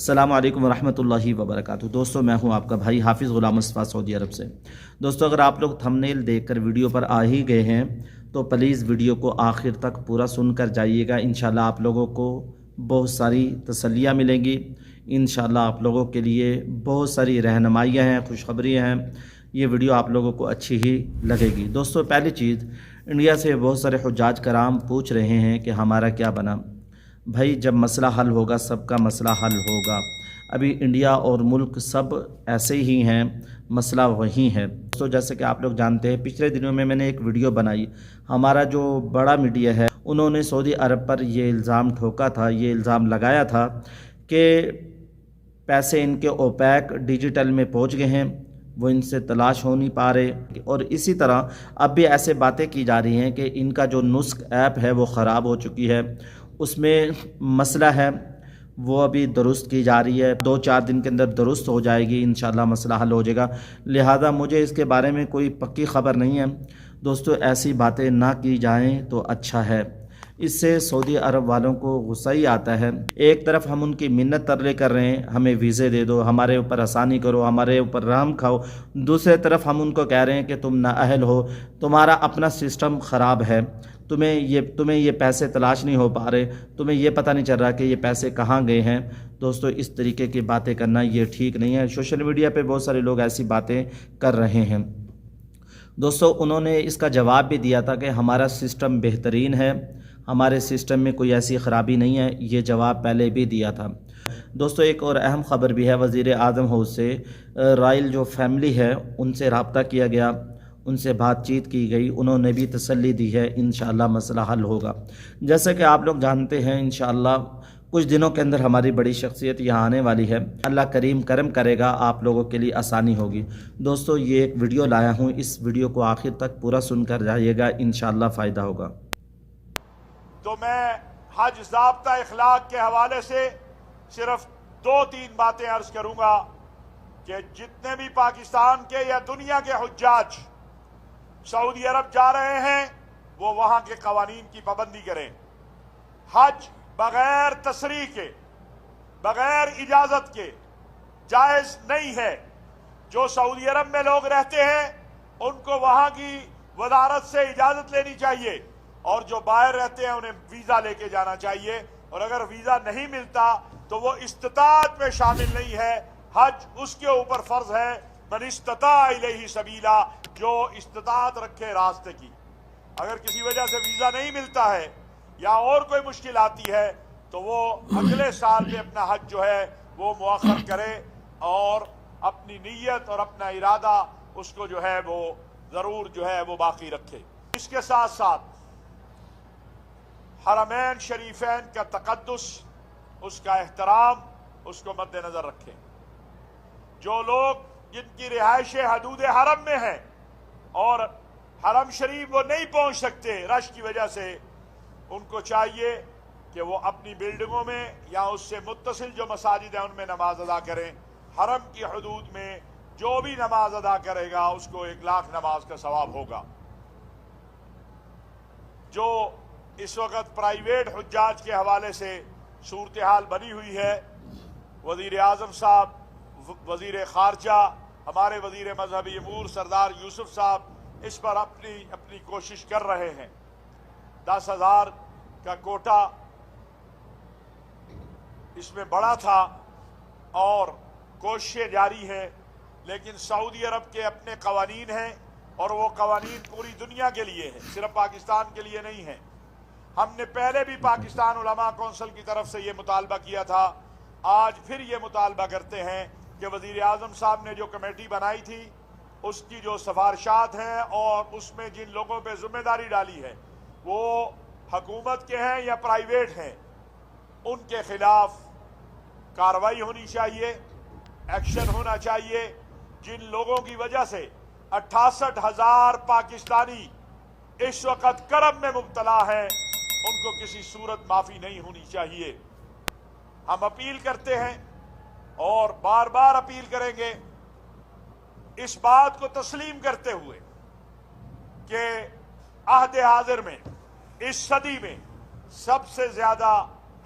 अस्सलाम वालेकुम रहमतुल्लाहि व बरकातुहू। दोस्तों, मैं हूं आपका भाई हाफिज़ ग़ुलाम मुस्तफ़ा सऊदी अरब से। दोस्तों, अगर आप लोग थंबनेल देखकर वीडियो पर आ ही गए हैं तो प्लीज़ वीडियो को आखिर तक पूरा सुनकर जाइएगा। इंशाल्लाह आप लोगों को बहुत सारी तसल्लियाँ मिलेंगी। इंशाल्लाह आप लोगों के लिए बहुत सारी रहनुमाइयाँ हैं, खुशखबरियाँ हैं। ये वीडियो आप लोगों को अच्छी ही लगेगी। दोस्तों, पहली चीज़, इंडिया से बहुत सारे हुज्जाज कराम पूछ रहे हैं कि हमारा क्या बना। भाई, जब मसला हल होगा सबका मसला हल होगा। अभी इंडिया और मुल्क सब ऐसे ही हैं, मसला वही है। दोस्तों, जैसे कि आप लोग जानते हैं, पिछले दिनों में मैंने एक वीडियो बनाई। हमारा जो बड़ा मीडिया है उन्होंने सऊदी अरब पर ये इल्ज़ाम ठोका था, ये इल्ज़ाम लगाया था कि पैसे इनके ओपैक डिजिटल में पहुंच गए हैं, वो इनसे तलाश हो नहीं पा रहे। और इसी तरह अब भी ऐसे बातें की जा रही हैं कि इनका जो नुस्ख ऐप है वो ख़राब हो चुकी है, उसमें मसला है, वो अभी दुरुस्त की जा रही है। 2-4 दिन के अंदर दुरुस्त हो जाएगी, इंशाल्लाह मसला हल हो जाएगा। लिहाजा मुझे इसके बारे में कोई पक्की ख़बर नहीं है। दोस्तों, ऐसी बातें ना की जाएं तो अच्छा है। इससे सऊदी अरब वालों को गुस्सा ही आता है। एक तरफ हम उनकी मिन्नत तरले कर रहे हैं, हमें वीज़े दे दो, हमारे ऊपर आसानी करो, हमारे ऊपर रहम खाओ। दूसरे तरफ हम उनको कह रहे हैं कि तुम नाअहल हो, तुम्हारा अपना सिस्टम ख़राब है, तुम्हें ये पैसे तलाश नहीं हो पा रहे, तुम्हें ये पता नहीं चल रहा कि ये पैसे कहाँ गए हैं। दोस्तों, इस तरीके की बातें करना ये ठीक नहीं है। सोशल मीडिया पे बहुत सारे लोग ऐसी बातें कर रहे हैं। दोस्तों, उन्होंने इसका जवाब भी दिया था कि हमारा सिस्टम बेहतरीन है, हमारे सिस्टम में कोई ऐसी ख़राबी नहीं है। ये जवाब पहले भी दिया था। दोस्तों, एक और अहम ख़बर भी है। वज़ीर आज़म हाउस से रॉयल जो फैमिली है उनसे रब्ता किया गया, उनसे बातचीत की गई, उन्होंने भी तसल्ली दी है इंशाअल्लाह मसला हल होगा। जैसे कि आप लोग जानते हैं, इंशाअल्लाह कुछ दिनों के अंदर हमारी बड़ी शख्सियत यहाँ आने वाली है। अल्लाह करीम करम करेगा, आप लोगों के लिए आसानी होगी। दोस्तों, ये एक वीडियो लाया हूँ, इस वीडियो को आखिर तक पूरा सुनकर जाइएगा, इंशाअल्लाह फ़ायदा होगा। तो मैं हज ज़ाब्ता इखलाक के हवाले से सिर्फ 2-3 बातें अर्ज करूंगा कि जितने भी पाकिस्तान के या दुनिया के हुज्जाज सऊदी अरब जा रहे हैं वो वहां के कवानीन की पाबंदी करें। हज बगैर तसरीह के, बगैर इजाजत के जायज नहीं है। जो सऊदी अरब में लोग रहते हैं उनको वहां की वजारत से इजाजत लेनी चाहिए, और जो बाहर रहते हैं उन्हें वीजा लेके जाना चाहिए। और अगर वीजा नहीं मिलता तो वो इस्तिताअत में शामिल नहीं है। हज उसके ऊपर फर्ज है, मन इस्तता इलैहि सबीला, जो इस्तिताअत रखे रास्ते की। अगर किसी वजह से वीजा नहीं मिलता है या और कोई मुश्किल आती है तो वो अगले साल में अपना हज जो है वो मुअख्खर करे और अपनी नीयत और अपना इरादा उसको जो है वो जरूर जो है वो बाकी रखे। इसके साथ साथ हरमैन शरीफैन का तकद्दुस, उसका एहतराम, उसको मद्देनजर रखें। जो लोग जिनकी रिहाइश हदूद हरम में है और हरम शरीफ वो नहीं पहुंच सकते रश की वजह से, उनको चाहिए कि वो अपनी बिल्डिंगों में या उससे मुत्तसिल जो मसाजिद हैं उनमें नमाज अदा करें। हरम की हदूद में जो भी नमाज अदा करेगा उसको 1 लाख नमाज का सवाब होगा। जो इस वक्त प्राइवेट हुज्जाज के हवाले से सूरत हाल बनी हुई है, वज़ीर आज़म साहब, वज़ीर ख़ारजा, हमारे वज़ीर मजहबी अमूर सरदार यूसुफ साहब इस पर अपनी कोशिश कर रहे हैं। 10,000 का कोटा इसमें बड़ा था और कोशिशें जारी हैं, लेकिन सऊदी अरब के अपने कवानीन हैं और वो कवानीन पूरी दुनिया के लिए हैं, सिर्फ पाकिस्तान के लिए नहीं है। हमने पहले भी पाकिस्तान उलमा कौंसिल की तरफ से ये मुतालबा किया था, आज फिर ये मुतालबा करते हैं कि वज़ीर आज़म साहब ने जो कमेटी बनाई थी उसकी जो सिफारिशात हैं और उसमें जिन लोगों पे जिम्मेदारी डाली है वो हुकूमत के हैं या प्राइवेट हैं, उनके खिलाफ कार्रवाई होनी चाहिए, एक्शन होना चाहिए। जिन लोगों की वजह से 68,000 पाकिस्तानी इस वक्त करब में मुब्तला हैं, उनको किसी सूरत माफी नहीं होनी चाहिए। हम अपील करते हैं और बार बार अपील करेंगे, इस बात को तस्लीम करते हुए कि अहद हाजिर में, इस सदी में सबसे ज्यादा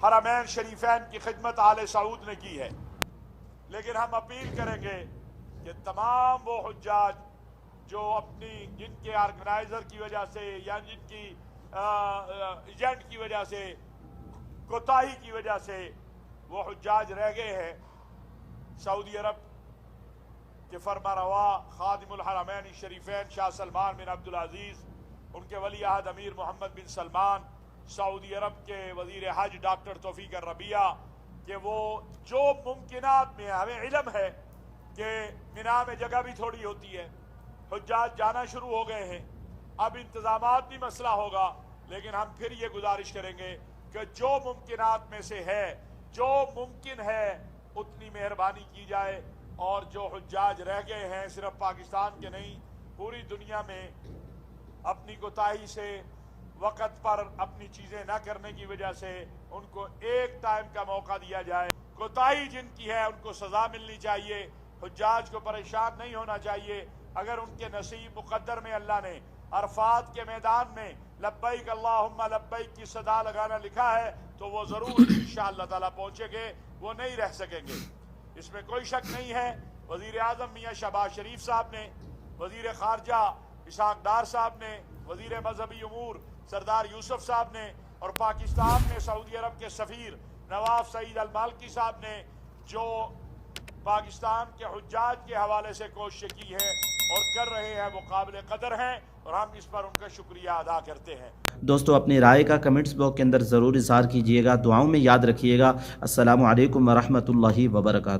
हरमैन शरीफैन की खिदमत आले सऊद ने की है। लेकिन हम अपील करेंगे कि तमाम वो हुज्जाज जो अपनी जिनके ऑर्गेनाइजर की वजह से या जिनकी एजेंट की वजह से कोताही की वजह से वो हुज्जाज रह गए हैं, सऊदी अरब के फरमारवा खादिमुल हरमैन शरीफैन शाह सलमान बिन अब्दुल अजीज, उनके वली अहद अमीर मोहम्मद बिन सलमान, सऊदी अरब के वजीर हज डॉक्टर तौफीक रबिया, कि वो जो मुमकिनात में, हमें इल्म है कि मिना में जगह भी थोड़ी होती है, हुज्जाज जाना शुरू हो गए हैं, अब इंतजामात भी मसला होगा, लेकिन हम फिर ये गुजारिश करेंगे कि जो मुमकिनात में से है, जो मुमकिन है उतनी मेहरबानी की जाए, और जो हुज्जाज रह गए हैं सिर्फ पाकिस्तान के नहीं पूरी दुनिया में अपनी कोताही से, वक़्त पर अपनी चीज़ें न करने की वजह से उनको एक टाइम का मौका दिया जाए। कोताही जिनकी है उनको सज़ा मिलनी चाहिए, हुज्जाज को परेशान नहीं होना चाहिए। अगर उनके नसीब मुक़द्दर में अल्लाह ने अरफात के मैदान में लब्बैक अल्लाहुम्मा लब्बैक की सदा लगाना लिखा है तो वो ज़रूर इंशाअल्लाह ताला पहुँचेंगे, वो नहीं रह सकेंगे, इसमें कोई शक नहीं है। वज़ीर आज़म मियाँ शहबाज शरीफ साहब ने, वज़ीर ख़ारजा इसहाक़ डार साहब ने, वज़ीर मजहबी उमूर सरदार यूसुफ साहब ने, और पाकिस्तान में सऊदी अरब के सफ़ीर नवाफ सईद अल मालकी साहब ने जो पाकिस्तान के हुज्जाज के हवाले से कोशिश की है और कर रहे हैं, वो काबिल कदर हैं और हम इस पर उनका शुक्रिया अदा करते हैं। दोस्तों अपनी राय का कमेंट्स बॉक्स के अंदर ज़रूर इज़हार कीजिएगा, दुआओं में याद रखिएगा। अस्सलामु अलैकुम वरहमतुल्लाहि वबरकातुहू।